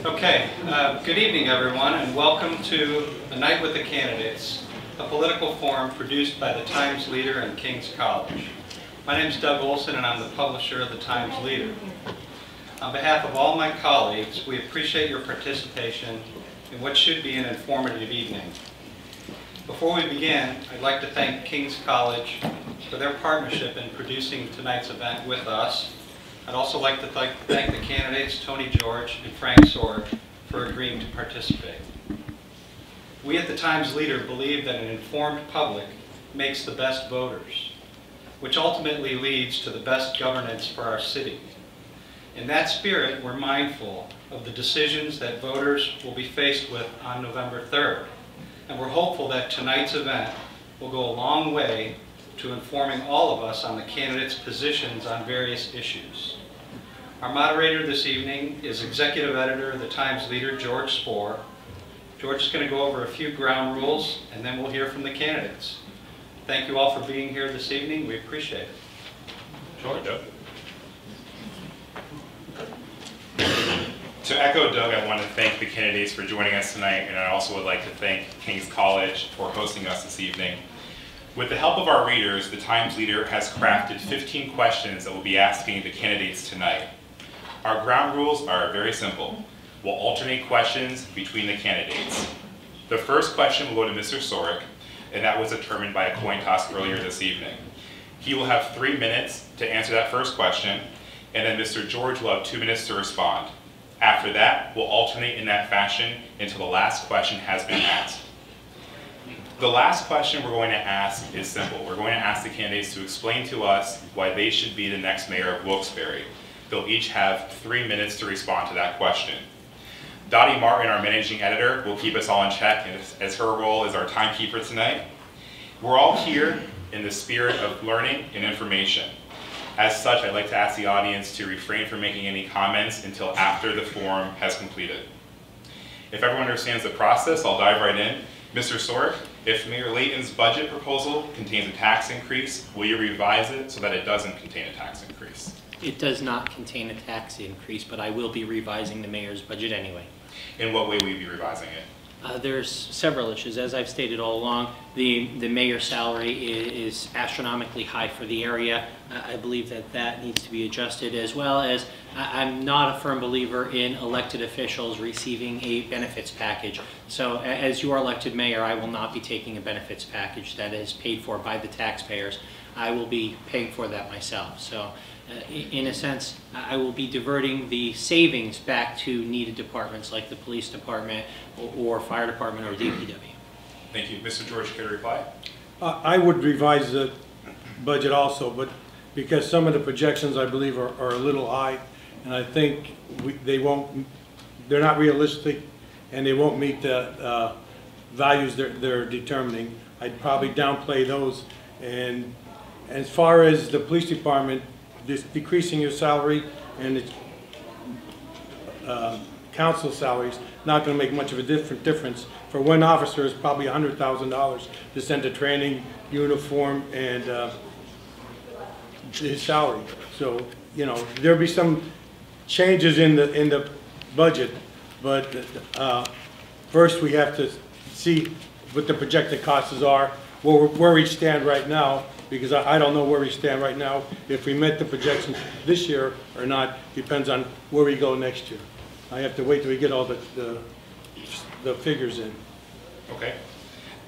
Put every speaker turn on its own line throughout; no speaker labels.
Okay, good evening everyone, and welcome to A Night with the Candidates, a political forum produced by the Times Leader and King's College. My name is Doug Olson and I'm the publisher of the Times Leader. On behalf of all my colleagues, we appreciate your participation in what should be an informative evening. Before we begin, I'd like to thank King's College for their partnership in producing tonight's event with us. I'd also like to thank the candidates, Tony George and Frank Sorg, for agreeing to participate. We at the Times Leader believe that an informed public makes the best voters, which ultimately leads to the best governance for our city. In that spirit, we're mindful of the decisions that voters will be faced with on November 3rd, and we're hopeful that tonight's event will go a long way to informing all of us on the candidates' positions on various issues. Our moderator this evening is Executive Editor of the Times Leader, George Spohr. George is going to go over a few ground rules, and then we'll hear from the candidates. Thank you all for being here this evening. We appreciate it.
George. To echo Doug, I want to thank the candidates for joining us tonight, and I also would like to thank King's College for hosting us this evening. With the help of our readers, the Times Leader has crafted 15 questions that we'll be asking the candidates tonight. Our ground rules are very simple. We'll alternate questions between the candidates. The first question will go to Mr. Sorg, and that was determined by a coin toss earlier this evening. He will have 3 minutes to answer that first question, and then Mr. George will have 2 minutes to respond. After that, we'll alternate in that fashion until the last question has been asked. The last question we're going to ask is simple. We're going to ask the candidates to explain to us why they should be the next mayor of Wilkes-Barre. They'll each have 3 minutes to respond to that question. Dottie Martin, our managing editor, will keep us all in check as her role is our timekeeper tonight. We're all here in the spirit of learning and information. As such, I'd like to ask the audience to refrain from making any comments until after the forum has completed. If everyone understands the process, I'll dive right in. Mr. Sorg, if Mayor Layton's budget proposal contains a tax increase, will you revise it so that it doesn't contain a tax increase?
It does not contain a tax increase, but I will be revising the mayor's budget anyway.
In what way will you be revising it?
There's several issues. As I've stated all along, the mayor's salary is astronomically high for the area. I believe that needs to be adjusted, as well as I'm not a firm believer in elected officials receiving a benefits package. So as your elected mayor, I will not be taking a benefits package that is paid for by the taxpayers. I will be paying for that myself. So in a sense, I will be diverting the savings back to needed departments like the police department or fire department or DPW.
Thank you. Mr. George, care to reply? I
would revise the budget also, but because some of the projections I believe are a little high, and I think they're not realistic, and they won't meet the values they're determining. I'd probably downplay those. And as far as the police department, just decreasing your salary and the council salaries not going to make much of a difference. For one officer, it's probably $100,000 to send to training, uniform, and his salary. So, you know, there'll be some changes in the budget, but first we have to see what the projected costs are, where we stand right now, because I don't know where we stand right now. If we met the projections this year or not depends on where we go next year. I have to wait till we get all the figures in.
Okay.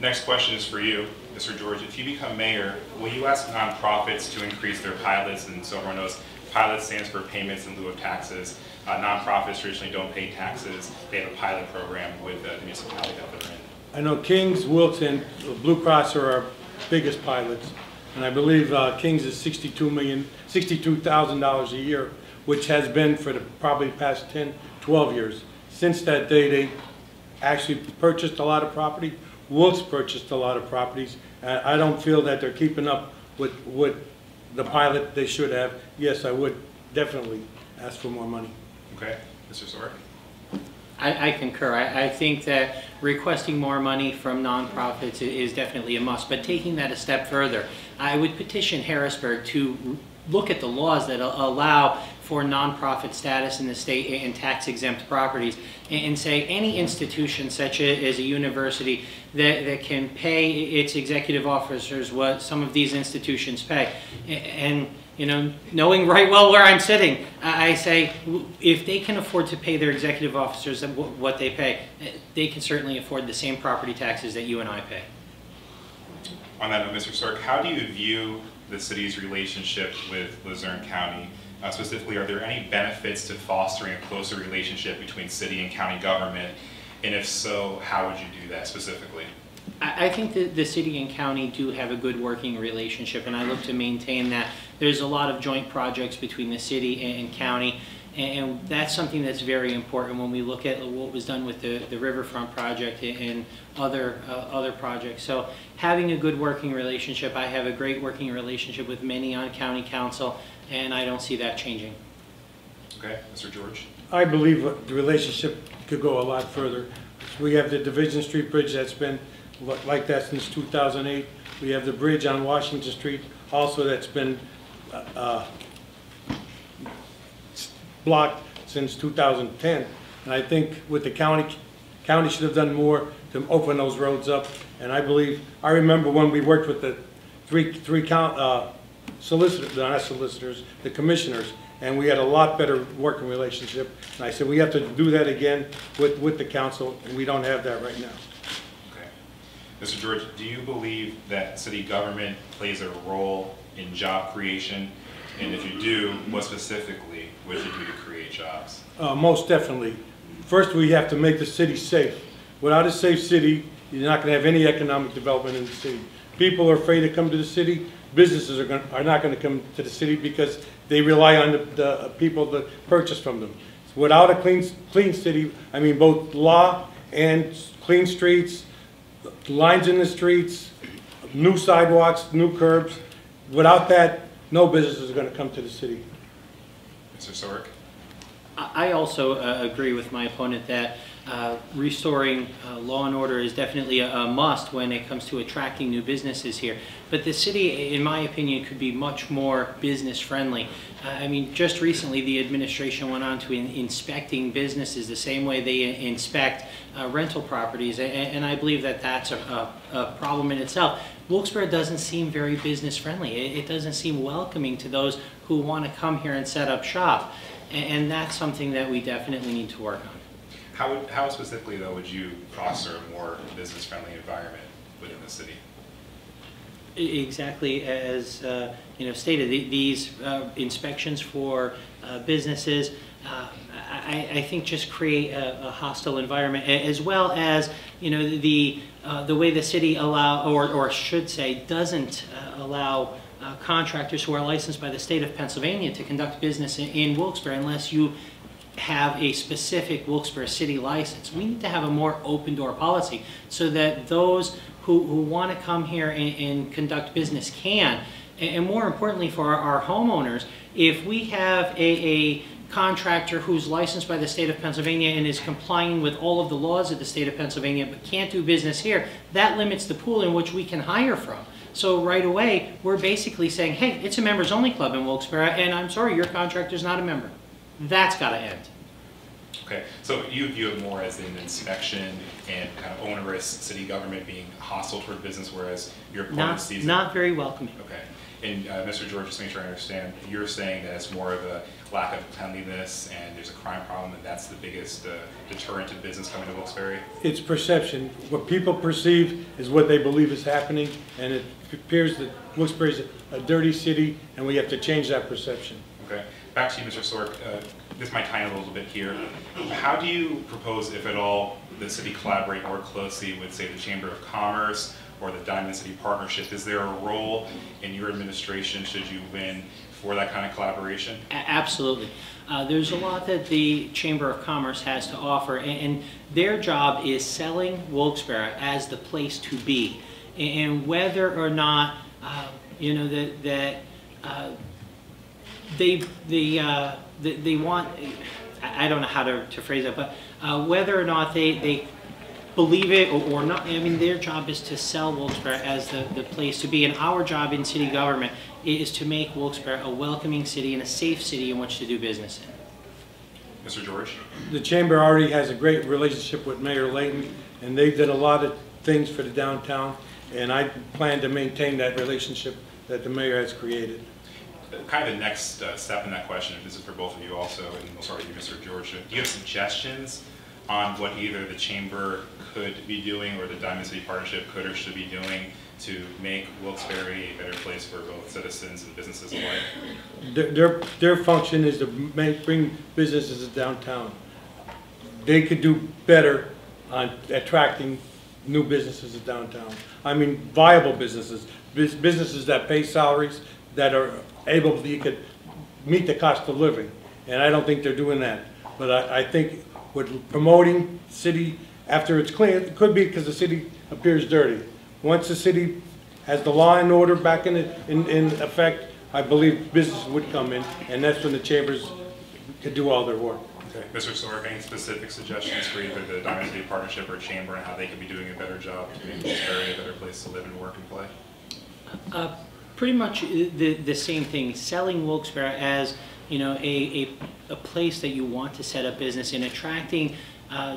Next question is for you, Mr. George. If you become mayor, will you ask nonprofits to increase their pilots? And so everyone knows, pilot stands for payments in lieu of taxes. Nonprofits traditionally don't pay taxes. They have a pilot program with the municipality that they're in.
I know King's, Wilkes, and Blue Cross are our biggest pilots. And I believe King's is $62,000 a year, which has been for the probably past 10, 12 years. Since that day, they actually purchased a lot of property. Wilkes purchased a lot of properties. I don't feel that they're keeping up with the pilot they should have. Yes, I would definitely ask for more money.
Okay, Mr. Sorg.
I concur. I think that requesting more money from nonprofits is definitely a must, but taking that a step further, I would petition Harrisburg to look at the laws that allow for nonprofit status in the state and tax exempt properties, and say any institution such as a university that can pay its executive officers what some of these institutions pay. And knowing right well where I'm sitting, I say if they can afford to pay their executive officers what they pay, they can certainly afford the same property taxes that you and I pay.
On that note, Mr. Stork, how do you view the city's relationship with Luzerne County? Specifically, are there any benefits to fostering a closer relationship between city and county government? And if so, how would you do that specifically?
I think that the city and county do have a good working relationship, and I look to maintain that. There's a lot of joint projects between the city and county, and that's something that's very important when we look at what was done with the Riverfront project and other projects. So having a good working relationship, I have a great working relationship with many on county council, and I don't see that changing.
Okay, Mr. George?
I believe the relationship could go a lot further. We have the Division Street Bridge that's been like that since 2008. We have the bridge on Washington Street also that's been blocked since 2010. And I think with the county should have done more to open those roads up. And I remember when we worked with the three solicitors, not solicitors, the commissioners, and we had a lot better working relationship. And I said we have to do that again with the council, and we don't have that right now.
Okay. Mr. George, do you believe that city government plays a role in job creation? And if you do, what specifically would you do to create jobs?
Most definitely. First, we have to make the city safe. Without a safe city, you're not going to have any economic development in the city. People are afraid to come to the city. Businesses are not going to come to the city because they rely on the people to purchase from them. Without a clean city, I mean both law and clean streets, lines in the streets, new sidewalks, new curbs. Without that, no businesses are going to come to the city.
Mr. Sorek?
I also agree with my opponent that restoring law and order is definitely a must when it comes to attracting new businesses here. But the city, in my opinion, could be much more business friendly. I mean, just recently the administration went on to inspecting businesses the same way they inspect rental properties, and I believe that that's a problem in itself. Wilkes-Barre doesn't seem very business friendly. It doesn't seem welcoming to those who want to come here and set up shop. And that's something that we definitely need to work on.
How specifically, though, would you foster a more business-friendly environment within the city?
Exactly as stated, these inspections for businesses, I think just create a hostile environment, as well as the way the city or should say doesn't allow contractors who are licensed by the state of Pennsylvania to conduct business in Wilkes-Barre unless you have a specific Wilkes-Barre city license. We need to have a more open door policy so that those who want to come here and conduct business can. And more importantly for our homeowners, if we have a contractor who's licensed by the state of Pennsylvania and is complying with all of the laws of the state of Pennsylvania but can't do business here, that limits the pool in which we can hire from. So right away, we're basically saying, hey, it's a members only club in Wilkes-Barre, and I'm sorry, your contractor's not a member. That's got to end.
Okay, so you view it more as an inspection and kind of onerous city government being hostile toward business, whereas your opponent sees it.
Not very welcoming.
Okay, and Mr. George, just to make sure I understand, you're saying that it's more of a lack of cleanliness and there's a crime problem, and that's the biggest deterrent to business coming to Wilkes-Barre?
It's perception. What people perceive is what they believe is happening, and it appears that Wilkes-Barre is a dirty city, and we have to change that perception.
Okay, back to you, Mr. Sork. This might tie in a little bit here. How do you propose, if at all, the city collaborate more closely with, say, the Chamber of Commerce or the Diamond City Partnership? Is there a role in your administration, should you win, for that kind of collaboration?
Absolutely. There's a lot that the Chamber of Commerce has to offer, and their job is selling Wilkes-Barre as the place to be. And whether or not, they want, I don't know how to phrase it, but whether or not they believe it or not, I mean, their job is to sell Wilkes-Barre as the place to be, and our job in city government is to make Wilkes-Barre a welcoming city and a safe city in which to do business in.
Mr. George?
The Chamber already has a great relationship with Mayor Layton, and they did a lot of things for the downtown, and I plan to maintain that relationship that the mayor has created.
Kind of the next step in that question, this is for both of you also, and we'll start with you, Mr. George. Do you have suggestions on what either the Chamber could be doing or the Diamond City Partnership could or should be doing to make Wilkes-Barre a better place for both citizens and businesses alike?
Their function is to bring businesses to downtown. They could do better on attracting new businesses to downtown. I mean, viable businesses, businesses that pay salaries, that are able, you could meet the cost of living. And I don't think they're doing that. But I think with promoting city after it's clean, it could be because the city appears dirty. Once the city has the law and order back in effect, I believe business would come in, and that's when the chambers could do all their work.
Okay. Mr. Sorg, any specific suggestions for either the Diamond City Partnership or Chamber and how they could be doing a better job to make Wilkes-Barre a better place to live and work and play?
Pretty much the same thing. Selling Wilkes-Barre as, you know, a place that you want to set up business in, attracting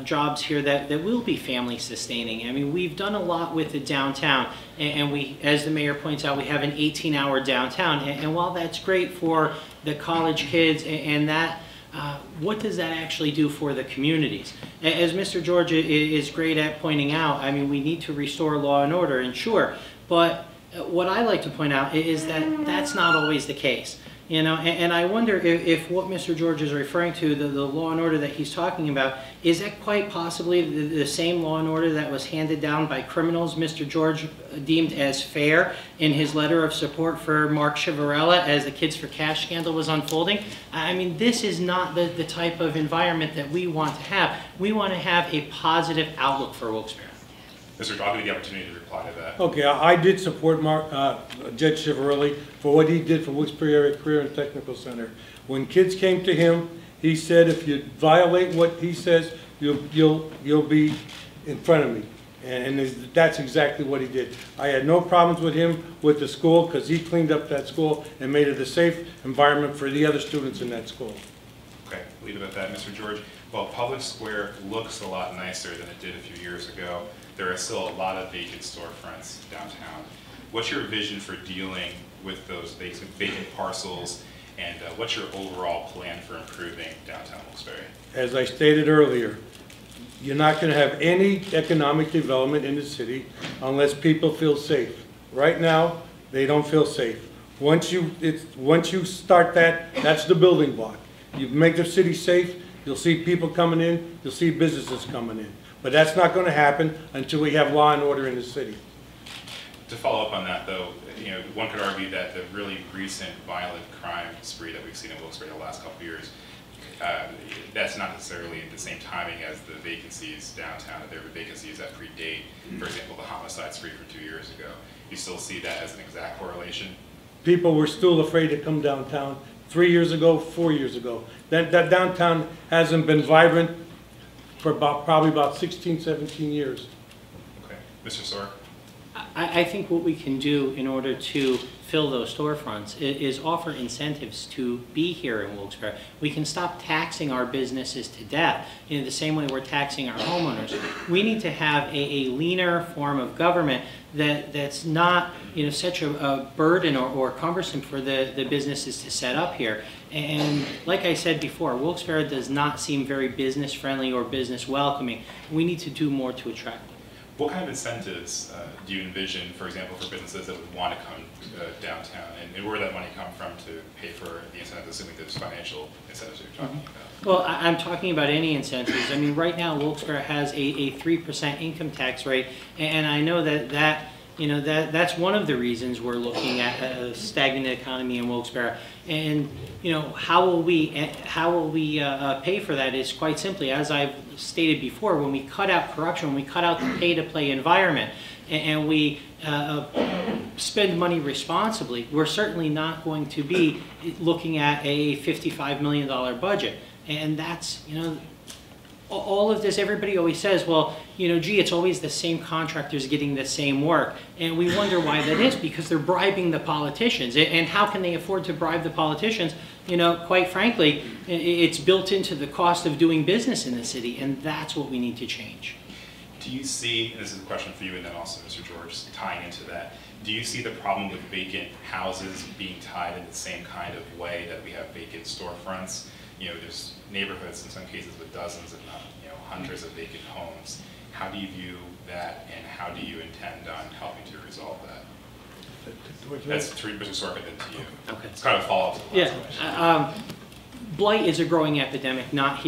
jobs here that will be family sustaining. I mean, we've done a lot with the downtown, and we, as the mayor points out, we have an 18-hour downtown, and while that's great for the college kids and that, what does that actually do for the communities? As Mr. George is great at pointing out, I mean, we need to restore law and order, and sure, but what I like to point out is that that's not always the case. You know, and I wonder if what Mr. George is referring to, the law and order that he's talking about, is that quite possibly the same law and order that was handed down by criminals Mr. George deemed as fair in his letter of support for Mark Chivarella as the Kids for Cash scandal was unfolding? I mean, this is not the type of environment that we want to have. We want to have a positive outlook for Wilkes-Barre.
Mr. George, I'll give you the opportunity to reply to that.
Okay, I did support Judge Chivarelli for what he did for Wilkes-Barre Area Career and Technical Center. When kids came to him, he said, if you violate what he says, you'll be in front of me. And that's exactly what he did. I had no problems with him with the school because he cleaned up that school and made it a safe environment for the other students in that school.
Okay, leave it at that. Mr. George, well, Public Square looks a lot nicer than it did a few years ago. There are still a lot of vacant storefronts downtown. What's your vision for dealing with those vacant parcels, and what's your overall plan for improving downtown Wilkes-Barre?
As I stated earlier, you're not going to have any economic development in the city unless people feel safe. Right now, they don't feel safe. Once you start that, that's the building block. You make the city safe, you'll see people coming in, you'll see businesses coming in. But that's not going to happen until we have law and order in the city.
To follow up on that, though, you know, one could argue that the really recent violent crime spree that we've seen in Wilkes-Barre the last couple of years, that's not necessarily the same timing as the vacancies downtown. There were vacancies that predate, for example, the homicide spree from 2 years ago. You still see that as an exact correlation?
People were still afraid to come downtown 3 years ago, 4 years ago. That downtown hasn't been vibrant for probably about 16, 17 years.
Okay. Mr. Sorg?
I think what we can do in order to fill those storefronts is offer incentives to be here in Wilkes-Barre. We can stop taxing our businesses to death in the same way we're taxing our homeowners. We need to have a leaner form of government that's not, you know, such a burden or cumbersome for the businesses to set up here. And like I said before, Wilkes-Barre does not seem very business friendly or business welcoming. We need to do more to attract them.
What kind of incentives do you envision, for example, for businesses that would want to come downtown, and where that money come from to pay for the incentives, assuming there's financial incentives that you're talking about?
Well, I'm talking about any incentives. I mean, right now, Wilkes-Barre has a 3% income tax rate, and I know that's one of the reasons we're looking at a stagnant economy in Wilkes-Barre. And you know, how will we pay for that is quite simply, as I've stated before, when we cut out corruption, when we cut out the pay-to-play environment, and we spend money responsibly, we're certainly not going to be looking at a $55 million budget. And that's, you know, all of this, everybody always says, well, gee, it's always the same contractors getting the same work. And we wonder why that is, because they're bribing the politicians. And how can they afford to bribe the politicians? Quite frankly, it's built into the cost of doing business in the city, and that's what we need to change.
Do you see, and this is a question for you and then also Mr. George, tying into that, do you see the problem with vacant houses being tied in the same kind of way that we have vacant storefronts? There's neighborhoods in some cases with dozens, if not hundreds of vacant homes. How do you view that, and how do you intend on helping to resolve that? That's to Mr. Sorkin, then to you.
Okay.
It's kind of a follow-up to the last question.
Blight is a growing epidemic, not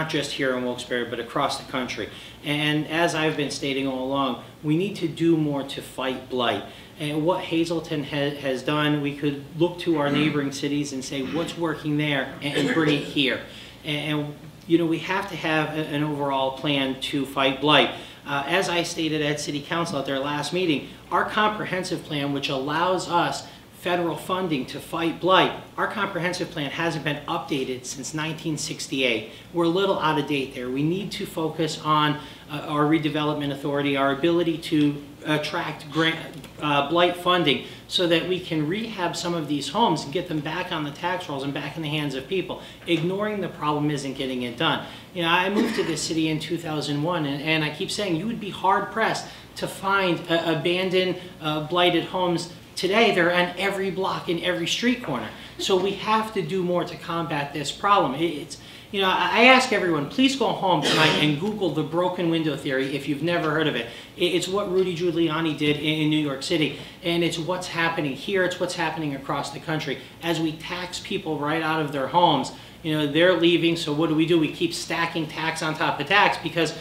just here in Wilkes-Barre, but across the country. And as I've been stating all along, we need to do more to fight blight. And what Hazleton has done, we could look to our neighboring cities and say, what's working there, and bring it here. And we have to have an overall plan to fight blight. As I stated at City Council at their last meeting, our comprehensive plan, which allows us federal funding to fight blight, our comprehensive plan hasn't been updated since 1968. We're a little out of date there. We need to focus on our redevelopment authority, our ability to attract blight funding so that we can rehab some of these homes and get them back on the tax rolls and back in the hands of people. Ignoring the problem isn't getting it done. I moved to this city in 2001, and I keep saying you would be hard-pressed to find abandoned, blighted homes. Today, they're on every block in every street corner. So we have to do more to combat this problem. I ask everyone, please go home tonight and Google the broken window theory if you've never heard of it. It's what Rudy Giuliani did in New York City, and it's what's happening here. It's what's happening across the country. As we tax people right out of their homes, they're leaving, so what do? We keep stacking tax on top of tax because,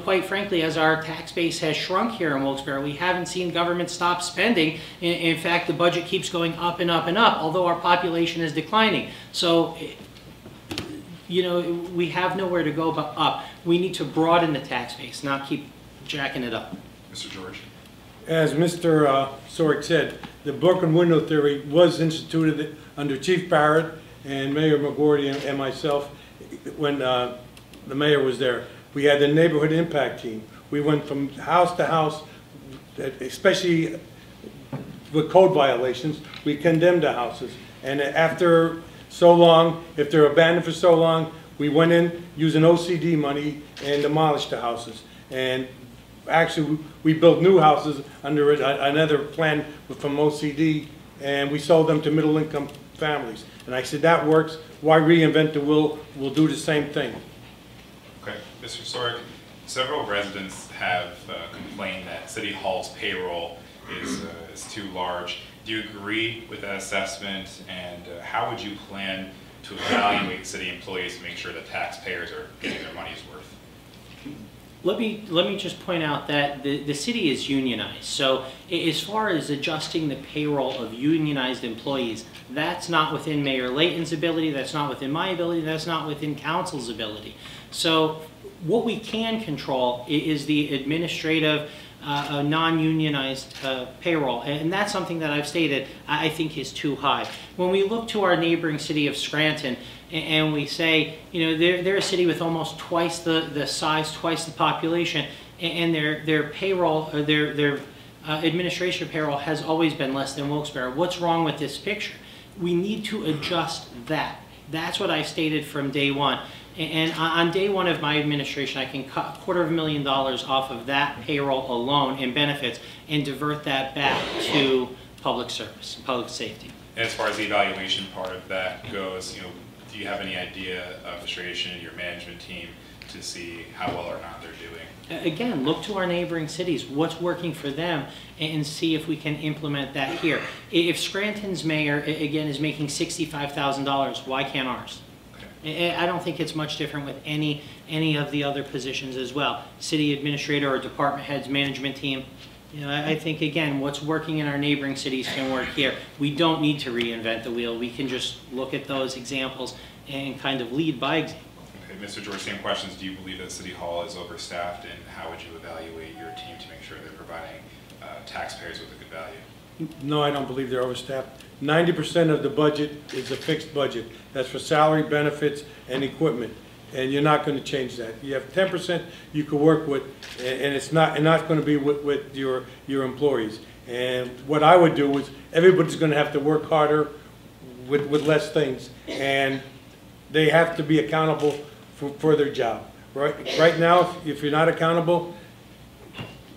quite frankly, as our tax base has shrunk here in Wilkes-Barre, we haven't seen government stop spending. In fact, the budget keeps going up and up and up, although our population is declining. So, we have nowhere to go but up. We need to broaden the tax base, not keep jacking it up.
Mr. George?
As Mr. Sork said, the broken window theory was instituted under Chief Barrett and Mayor McGordy and myself when the mayor was there. We had the neighborhood impact team. We went from house to house, especially with code violations. We condemned the houses. And after so long, if they're abandoned for so long, we went in using OCD money and demolished the houses. And actually, we built new houses under another plan from OCD, and we sold them to middle-income families. And I said, that works. Why reinvent the wheel? We'll do the same thing.
Okay. Mr. Sork, several residents have complained that City Hall's payroll is too large. Do you agree with that assessment, and how would you plan to evaluate city employees to make sure that taxpayers are getting their money's worth?
Let me just point out that the city is unionized. So as far as adjusting the payroll of unionized employees, that's not within Mayor Layton's ability, that's not within my ability, that's not within council's ability. So what we can control is the administrative non-unionized payroll, and that's something that I've stated I think is too high. When we look to our neighboring city of Scranton and we say, they're a city with almost twice the size, twice the population, and their payroll, their administration payroll has always been less than Wilkes-Barre. What's wrong with this picture? We need to adjust that. That's what I stated from day one. And on day one of my administration, I can cut $250,000 off of that payroll alone in benefits and divert that back to public service, public safety.
And as far as the evaluation part of that goes, do you have any idea of frustration in your management team to see how well or not they're doing?
Again, look to our neighboring cities, what's working for them, and see if we can implement that here. If Scranton's mayor, again, is making $65,000, why can't ours? I don't think it's much different with any of the other positions as well. City administrator or department heads, management team. I think, again, what's working in our neighboring cities can work here. We don't need to reinvent the wheel. We can just look at those examples and kind of lead by example.
Okay, Mr. George, same questions. Do you believe that City Hall is overstaffed, and how would you evaluate your team to make sure they're providing taxpayers with a good value?
No, I don't believe they're overstaffed. 90% of the budget is a fixed budget. That's for salary, benefits, and equipment. and you're not going to change that. You have 10% you could work with, and it's not going to be with your employees. And what I would do is everybody's going to have to work harder with less things, and they have to be accountable for their job. Right now, if you're not accountable,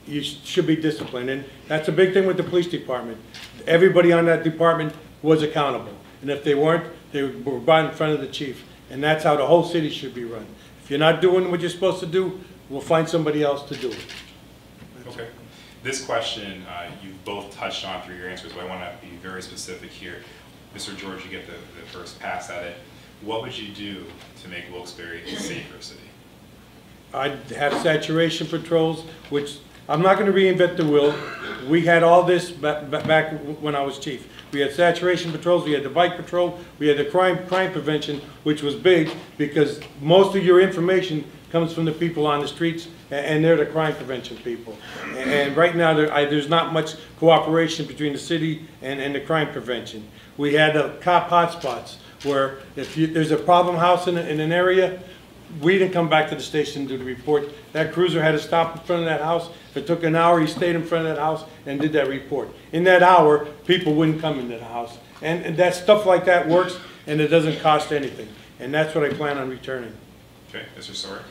you should be disciplined, and that's a big thing with the police department. Everybody on that department was accountable, and if they weren't, they were brought in front of the chief, and that's how the whole city should be run. If you're not doing what you're supposed to do, we'll find somebody else to do it.
Okay. This question you've both touched on through your answers, but I want to be very specific here. Mr. George, you get the first pass at it. What would you do to make Wilkes-Barre a safer city? I'd
have saturation patrols, which I'm not going to reinvent the wheel. We had all this back when I was chief. We had saturation patrols, we had the bike patrol, we had the crime prevention, which was big because most of your information comes from the people on the streets, and they're the crime prevention people. And right now, there's not much cooperation between the city and the crime prevention. We had the cop hotspots, where if there's a problem house in an area, we didn't come back to the station to do the report. That cruiser had to stop in front of that house. If it took an hour, he stayed in front of that house and did that report. In that hour, people wouldn't come into the house. And that stuff like that works, and it doesn't cost anything. And that's what I plan on returning.
Okay, Mr. Sorek.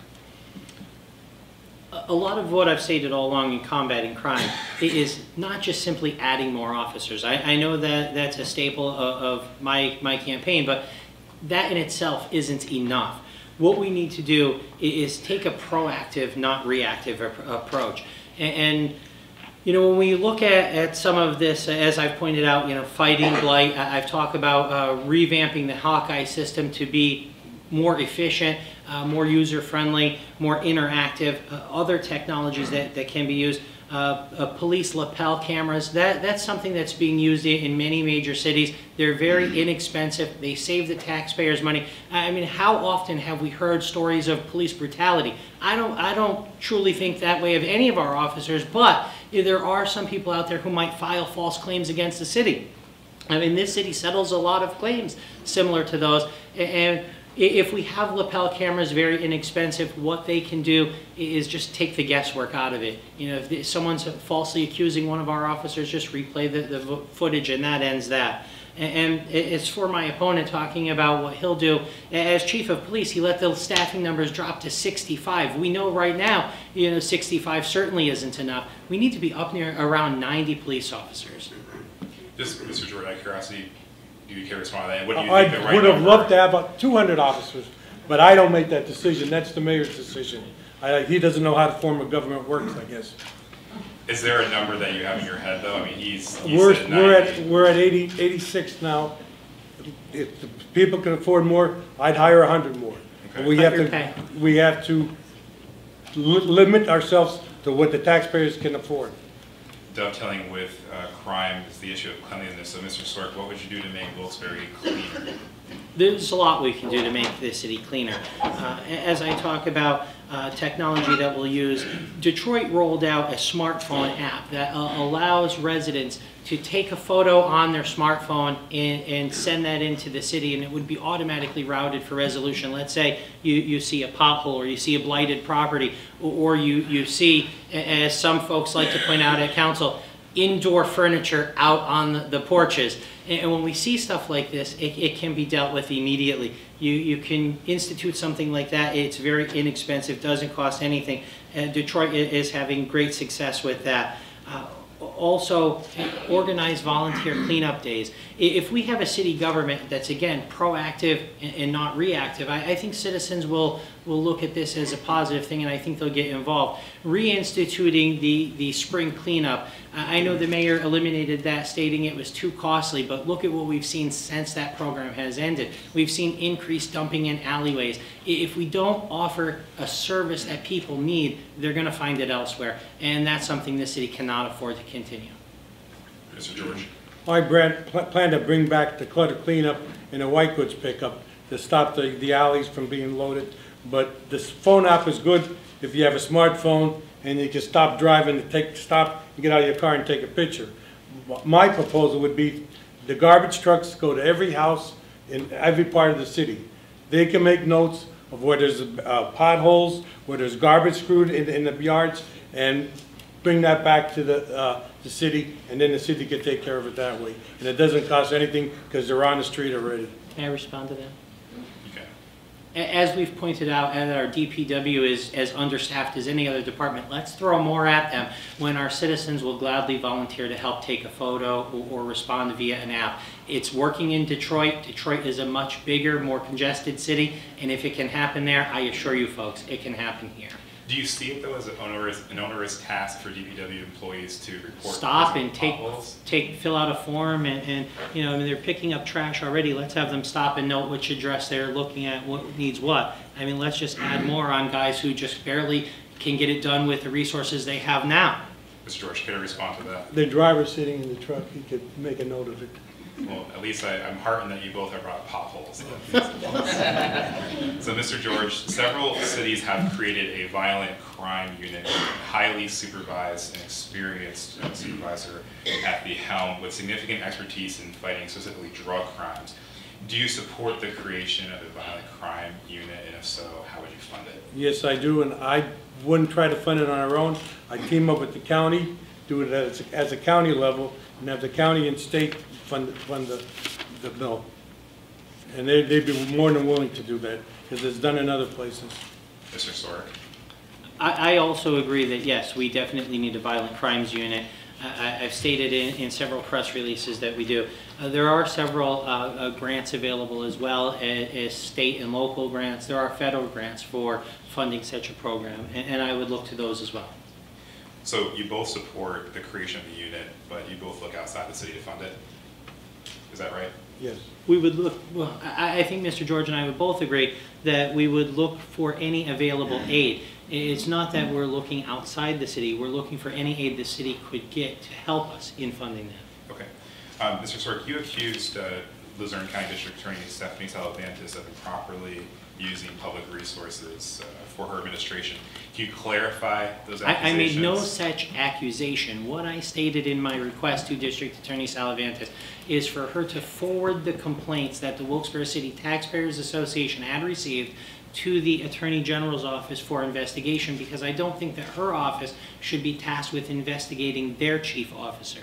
A lot of what I've stated all along in combating crime is not just simply adding more officers. I know that that's a staple of my campaign, but that in itself isn't enough. What we need to do is take a proactive, not reactive approach. And you know, when we look at some of this, as I've pointed out, you know, fighting blight, I've talked about revamping the Hawkeye system to be more efficient, more user-friendly, more interactive, other technologies that can be used. Police lapel cameras, that's something that's being used in many major cities. They're very inexpensive. They save the taxpayers money. I mean, how often have we heard stories of police brutality? I don't truly think that way of any of our officers, but there are some people out there who might file false claims against the city. I mean, this city settles a lot of claims similar to those, and if we have lapel cameras, very inexpensive, what they can do is just take the guesswork out of it. You know, if someone's falsely accusing one of our officers, just replay the footage and that ends that. And it's for my opponent talking about what he'll do. As chief of police, he let the staffing numbers drop to 65. We know right now, you know, 65 certainly isn't enough. We need to be up near around 90 police officers.
Just, Mr. Jordan, out of curiosity, do you care to respond to that? What do you think the right
I would have loved to have about 200 officers, but I don't make that decision. That's the mayor's decision. He doesn't know how the form of government works, I guess.
Is there a number that you have in your head, though? I mean,
we're at 86 now. If the people can afford more, I'd hire 100 more. Okay. We have to limit ourselves to what the taxpayers can afford.
Dovetailing with crime is the issue of cleanliness. So, Mr. Sorek, what would you do to make Wilkes-Barre cleaner?
There's a lot we can do to make this city cleaner. As I talk about technology that we'll use, Detroit rolled out a smartphone app that allows residents to take a photo on their smartphone and send that into the city, and it would be automatically routed for resolution. Let's say you see a pothole, or you see a blighted property, or you see, as some folks like to point out at council, indoor furniture out on the porches. And when we see stuff like this, it can be dealt with immediately. You can institute something like that. It's very inexpensive, doesn't cost anything. Detroit is having great success with that. Also, organize volunteer cleanup days. If we have a city government that's, again, proactive and not reactive, I think citizens will look at this as a positive thing, and I think they'll get involved. Reinstituting the spring cleanup. I know the mayor eliminated that, stating it was too costly, but look at what we've seen since that program has ended. We've seen increased dumping in alleyways. If we don't offer a service that people need, they're going to find it elsewhere, and that's something the city cannot afford to continue.
Mr. George.
I plan to bring back the clutter cleanup and the white goods pickup to stop the alleys from being loaded. But this phone app is good if you have a smartphone and you can stop driving, stop and get out of your car and take a picture. My proposal would be the garbage trucks go to every house in every part of the city. They can make notes of where there's potholes, where there's garbage screwed in the yards, and bring that back to the city, and then the city can take care of it that way. And it doesn't cost anything because they're on the street already.
Can I respond to that?
Okay.
As we've pointed out, our DPW is as understaffed as any other department. Let's throw more at them when our citizens will gladly volunteer to help take a photo or respond via an app. It's working in Detroit. Detroit is a much bigger, more congested city, and if it can happen there, I assure you folks, it can happen here.
Do you see it though as an onerous task for DPW employees to report?
Stop and
potholes?
fill out a form, and you know, I mean, they're picking up trash already. Let's have them stop and note which address they're looking at, what needs what. I mean, let's just add more on guys who just barely can get it done with the resources they have now.
Mr. George, could I respond to that?
The driver sitting in the truck, he could make a note of it.
Well, at least I'm heartened that you both have brought potholes. So, Mr. George, several cities have created a violent crime unit with a highly supervised and experienced supervisor at the helm with significant expertise in fighting specifically drug crimes. Do you support the creation of a violent crime unit, and if so, how would you fund it?
Yes, I do, and I wouldn't try to fund it on our own. I team up with the county, do it as a county level, and have the county and state fund the bill. And they'd be more than willing to do that, because it's done in other places.
Mr. Sorek?
I also agree that, yes, we definitely need a violent crimes unit. I've stated in several press releases that we do. There are several grants available as well as state and local grants. There are federal grants for funding such a program, and I would look to those as well.
So you both support the creation of the unit, but you both look outside the city to fund it? Is that right?
Yes.
We would look, well, I think Mr. George and I would both agree that we would look for any available aid. It's not that we're looking outside the city, we're looking for any aid the city could get to help us in funding that.
Okay. Mr. Sorek, you accused Luzerne County District Attorney Stephanie Salavantis of improperly using public resources for her administration. Can you clarify those accusations?
I made no such accusation. What I stated in my request to District Attorney Salavantis is for her to forward the complaints that the Wilkes-Barre City Taxpayers Association had received to the Attorney General's office for investigation, because I don't think that her office should be tasked with investigating their chief officer.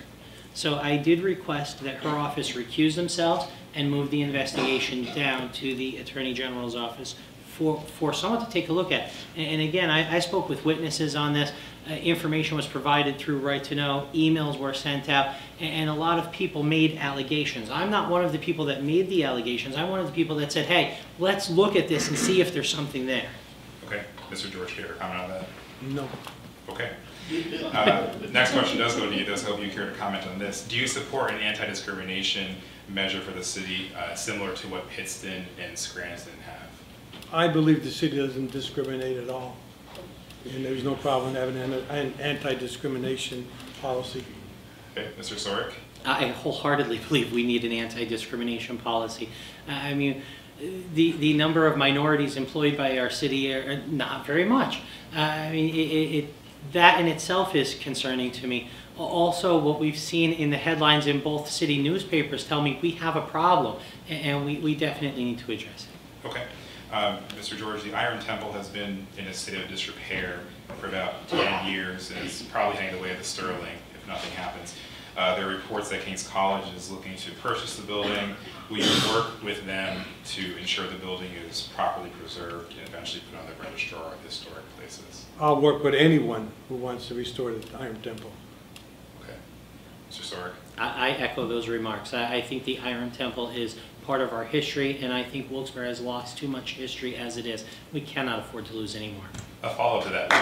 So I did request that her office recuse themselves and move the investigation down to the Attorney General's office for someone to take a look at. And again, I spoke with witnesses on this. Information was provided through Right to Know. Emails were sent out, and a lot of people made allegations. I'm not one of the people that made the allegations. I'm one of the people that said, hey, let's look at this and see if there's something there.
Okay. Mr. George, care to comment on that?
No.
Okay. Next question does go to you, so I hope you care to comment on this. Do you support an anti-discrimination measure for the city similar to what Pittston and Scranton have?
I believe the city doesn't discriminate at all, and there's no problem having an anti-discrimination policy.
Okay. Mr. Sorek?
I wholeheartedly believe we need an anti-discrimination policy. I mean, the number of minorities employed by our city are not very much. I mean, that in itself is concerning to me. Also, what we've seen in the headlines in both city newspapers tell me we have a problem, and we definitely need to address it.
Okay. Mr. George, the Iron Temple has been in a state of disrepair for about 10 years, and it's probably heading the way of the Sterling if nothing happens. There are reports that King's College is looking to purchase the building. Will you work with them to ensure the building is properly preserved and eventually put on the registrar of historic places?
I'll work with anyone who wants to restore the Iron Temple.
Okay. Mr. Sorek?
I echo those remarks. I think the Iron Temple is part of our history, and I think Wilkes-Barre has lost too much history as it is. We cannot afford to lose any more.
A follow-up to that.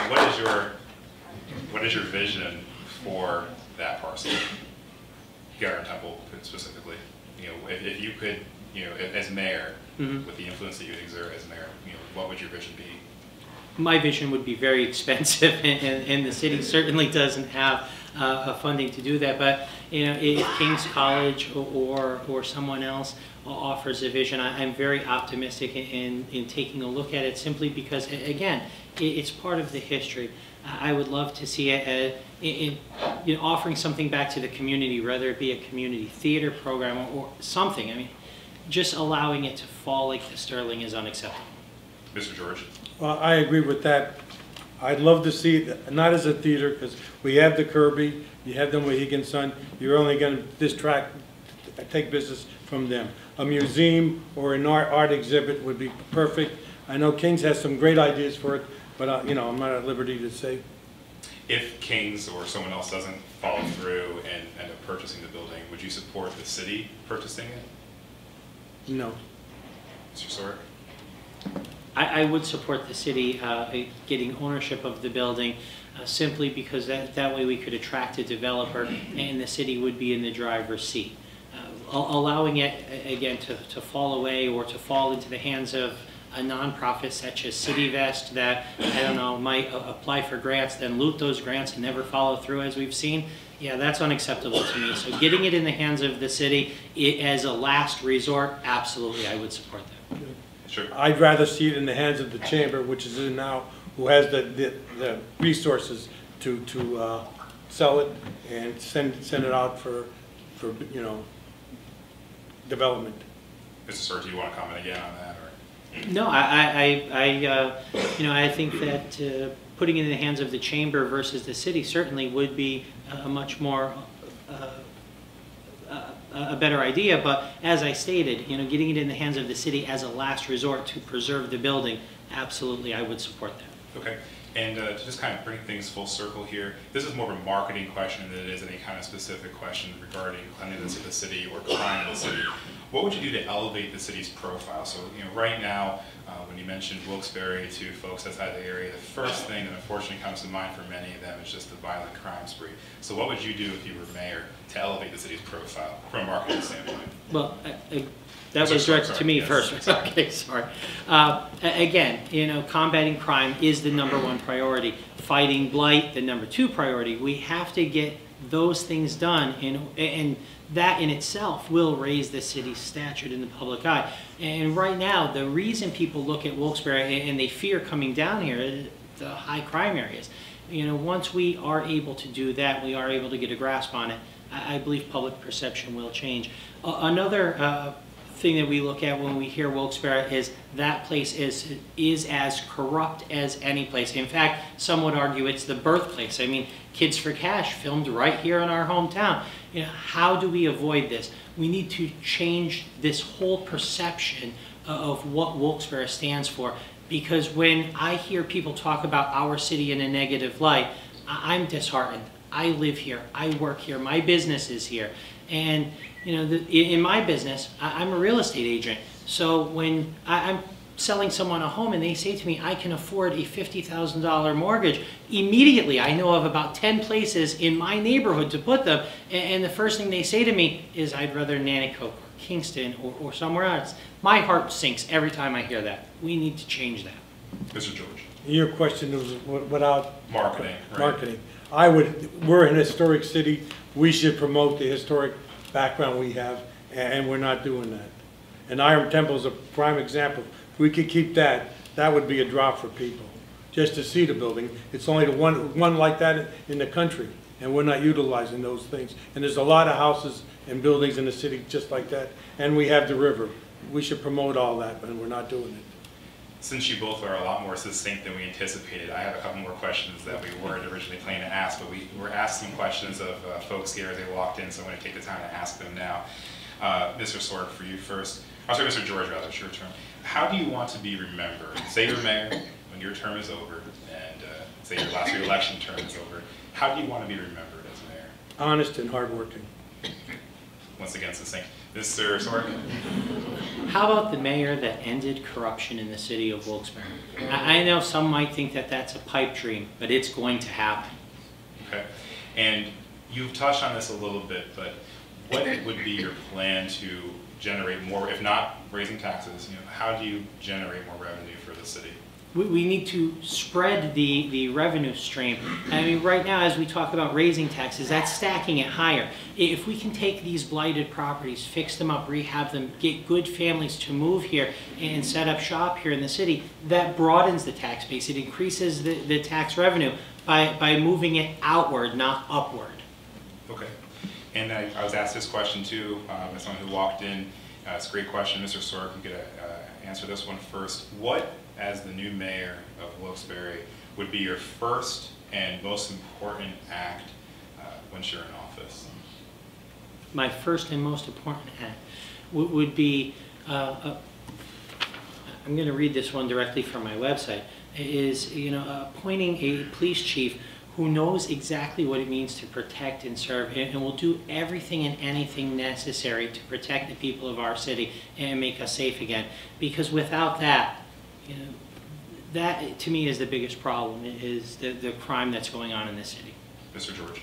What is your vision for that parcel? Iron Temple specifically. You know, if you could, you know, as mayor, with the influence that you would exert as mayor, you know, what would your vision be?
My vision would be very expensive, and the city certainly doesn't have funding to do that. But you know, if King's College or someone else offers a vision, I'm very optimistic in taking a look at it, simply because, again, it's part of the history. I would love to see it in offering something back to the community, whether it be a community theater program or something. I mean, just allowing it to fall like the Sterling is unacceptable.
Mr. George?
Well, I agree with that. I'd love to see it, not as a theater, because we have the Kirby, you have the Mohegan Sun, you're only going to take business from them. A museum or an art exhibit would be perfect. I know King's has some great ideas for it, but you know, I'm not at liberty to say.
If King's or someone else doesn't follow through and end up purchasing the building, would you support the city purchasing it?
No.
Mr. Sork?
I would support the city getting ownership of the building simply because that way we could attract a developer and the city would be in the driver's seat. Allowing it, again, to fall away or to fall into the hands of a nonprofit such as CityVest that, I don't know, might apply for grants, then loot those grants and never follow through as we've seen, yeah, that's unacceptable to me. So getting it in the hands of the city as a last resort, absolutely, I would support that.
Sure.
I'd rather see it in the hands of the chamber, which is in now, who has the resources to sell it and send it out for you know, development.
Mr. Sork, do you want to comment again on that? Or?
No, you know, I think that putting it in the hands of the chamber versus the city certainly would be a much more a better idea. But as I stated, you know, getting it in the hands of the city as a last resort to preserve the building, absolutely, I would support that.
Okay. And to just kind of bring things full circle here, this is more of a marketing question than it is any kind of specific question regarding cleanliness of the city or crime in the city. What would you do to elevate the city's profile? So, you know, right now, when you mentioned Wilkes-Barre to folks outside the area, the first thing that unfortunately comes to mind for many of them is just the violent crime spree. So what would you do if you were mayor to elevate the city's profile from a marketing standpoint?
Well, that was directed to me first. Okay, sorry. Again, you know, combating crime is the #1 priority. Fighting blight, the #2 priority. We have to get those things done, and that in itself will raise the city's stature in the public eye. And right now, the reason people look at Wilkes-Barre and they fear coming down here is the high crime areas. You know, once we are able to do that, we are able to get a grasp on it, I believe public perception will change. Another thing that we look at when we hear Wilkes-Barre is that place is as corrupt as any place. In fact, some would argue it's the birthplace. I mean, Kids for Cash filmed right here in our hometown. You know, how do we avoid this? We need to change this whole perception of what Wilkes-Barre stands for, because when I hear people talk about our city in a negative light, I'm disheartened. I live here, I work here, my business is here, and you know, in my business, I'm a real estate agent. So when I'm selling someone a home and they say to me, I can afford a $50,000 mortgage, immediately I know of about 10 places in my neighborhood to put them. And the first thing they say to me is, I'd rather Nanticoke or Kingston or somewhere else. My heart sinks every time I hear that. We need to change that.
Mr. George.
Your question was without
marketing. Right?
Marketing. We're an historic city. We should promote the historic background we have, and we're not doing that. And Iron Temple is a prime example. If we could keep that, that would be a draw for people, just to see the building. It's only the one like that in the country, and we're not utilizing those things. And there's a lot of houses and buildings in the city just like that, and we have the river. We should promote all that, but we're not doing it.
Since you both are a lot more succinct than we anticipated, I have a couple more questions that we weren't originally planning to ask, but we were asked some questions of folks here as they walked in, so I'm going to take the time to ask them now. Mr. Sork, for you first. I'm sorry, Mr. George, rather, it's your turn. How do you want to be remembered? Say you're mayor, when your term is over, and say your last re-election term is over. How do you want to be remembered as mayor?
Honest and hardworking.
Once again, succinct. Mr. Sork?
How about the mayor that ended corruption in the city of Wilkes-Barre? I know some might think that that's a pipe dream, but it's going to happen.
Okay. And you've touched on this a little bit, but what would be your plan to generate more, if not raising taxes, you know, how do you generate more revenue for the city?
We need to spread the revenue stream. I mean, right now, as we talk about raising taxes, that's stacking it higher. If we can take these blighted properties, fix them up, rehab them, get good families to move here and set up shop here in the city, that broadens the tax base. It increases the tax revenue by moving it outward, not upward.
Okay. And I was asked this question too, by someone who walked in. It's a great question, Mr. Sork. You could answer this one first. What as the new mayor of Wilkes-Barre would be your first and most important act once you're in office?
My first and most important act would be, I'm going to read this one directly from my website, is appointing a police chief who knows exactly what it means to protect and serve, and will do everything and anything necessary to protect the people of our city and make us safe again. Because without that, that to me is the biggest problem, is the crime that's going on in this city.
Mr. George.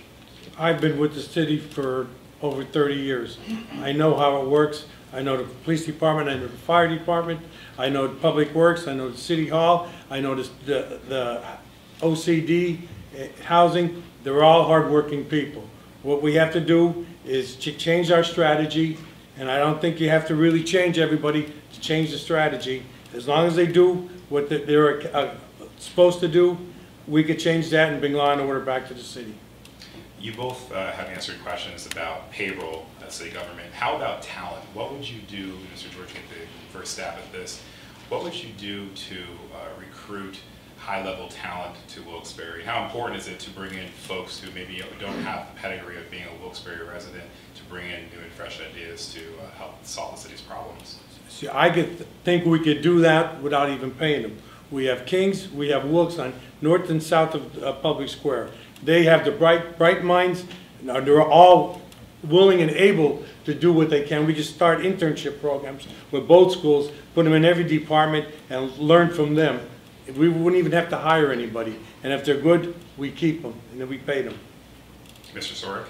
I've been with the city for over 30 years. I know how it works. I know the police department, I know the fire department, I know public works, I know the city hall, I know the OCD, housing. They're all hardworking people. What we have to do is change our strategy, and I don't think you have to really change everybody to change the strategy. As long as they do what they're supposed to do, we could change that and bring law and order back to the city.
You both have answered questions about payroll at city government. How about talent? What would you do, Mr. George, get the first stab at this, what would you do to recruit high-level talent to Wilkes-Barre? How important is it to bring in folks who maybe don't have the pedigree of being a Wilkes-Barre resident, to bring in new and fresh ideas to help solve the city's problems?
See, I think we could do that without even paying them. We have Kings, we have Wilkes on north and south of Public Square. They have the bright minds. They're all willing and able to do what they can. We just start internship programs with both schools, put them in every department, and learn from them. We wouldn't even have to hire anybody. And if they're good, we keep them, and then we pay them.
Mr. Sorick?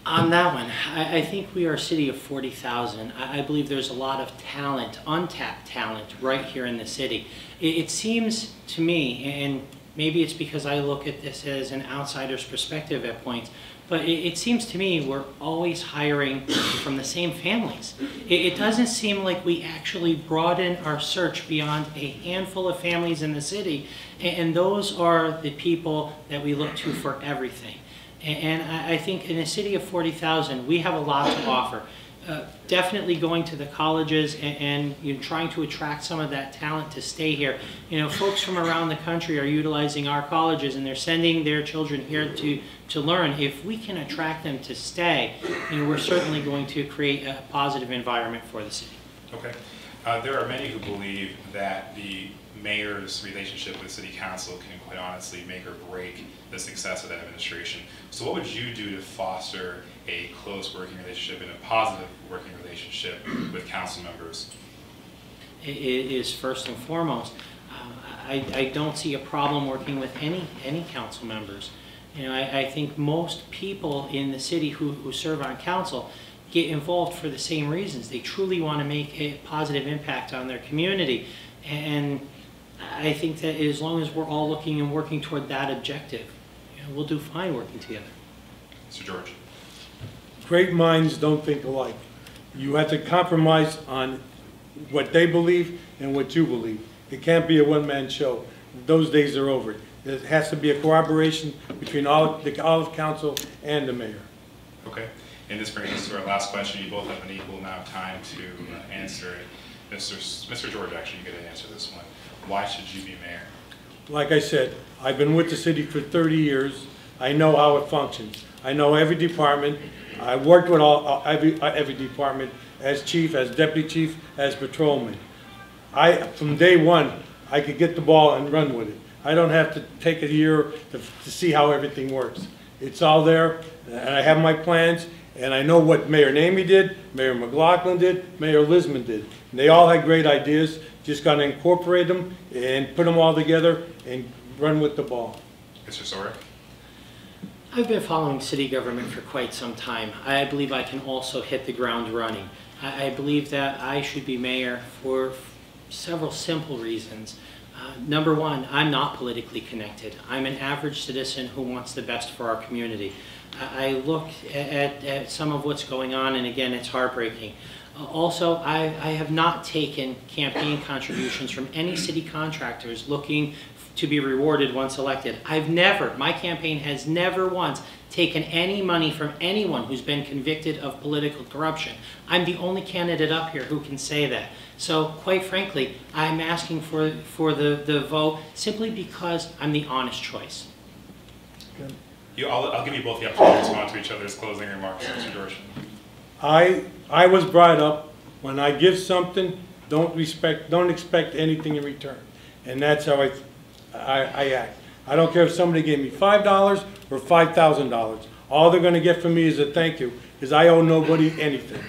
On that one, I think we are a city of 40,000. I believe there's a lot of talent, untapped talent, right here in the city. It seems to me, and maybe it's because I look at this as an outsider's perspective at points, but it seems to me we're always hiring from the same families. It doesn't seem like we actually broaden our search beyond a handful of families in the city, and those are the people that we look to for everything. And I think in a city of 40,000, we have a lot to offer. Definitely going to the colleges and trying to attract some of that talent to stay here. Folks from around the country are utilizing our colleges, and they're sending their children here to learn. If we can attract them to stay, we're certainly going to create a positive environment for the city.
Okay. There are many who believe that the mayor's relationship with city council can quite honestly make or break the success of that administration. So what would you do to foster a close working relationship and a positive working relationship with council members?
It is first and foremost. I don't see a problem working with any council members. I think most people in the city who serve on council get involved for the same reasons. They truly want to make a positive impact on their community. And I think that as long as we're all looking and working toward that objective, we'll do fine working together.
Mr. George.
Great minds don't think alike. You have to compromise on what they believe and what you believe. It can't be a one-man show. Those days are over. There has to be a cooperation between all of council and the mayor.
Okay. And this brings us to our last question. You both have an equal amount of time to answer it. Mr. George, actually, you get to answer this one. Why should you be mayor?
Like I said, I've been with the city for 30 years. I know how it functions. I know every department. I worked with every department as chief, as deputy chief, as patrolman. From day one, I could get the ball and run with it. I don't have to take a year to see how everything works. It's all there, and I have my plans, and I know what Mayor Namey did, Mayor McLaughlin did, Mayor Lisman did. And they all had great ideas. Just got to incorporate them and put them all together and run with the ball.
Mr. Sorick?
I've been following city government for quite some time. I believe I can also hit the ground running. I believe that I should be mayor for several simple reasons. Number one, I'm not politically connected. I'm an average citizen who wants the best for our community. I look at some of what's going on, and again, it's heartbreaking. Also, I have not taken campaign contributions from any city contractors looking to be rewarded once elected. My campaign has never once taken any money from anyone who's been convicted of political corruption. I'm the only candidate up here who can say that. So quite frankly, I'm asking for the vote simply because I'm the honest choice.
I'll give you both the opportunity to respond to each other's closing remarks, Mr. Dorsch.
I was brought up, when I give something, don't expect anything in return. And that's how I act. I don't care if somebody gave me $5 or $5,000. All they're going to get from me is a thank you, because I owe nobody anything.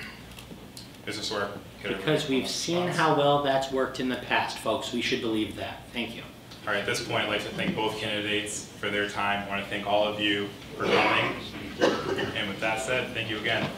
Mr. Swear.
Because we've seen how well that's worked in the past, folks. We should believe that. Thank you.
All right, at this point, I'd like to thank both candidates for their time. I want to thank all of you for coming. And with that said, thank you again.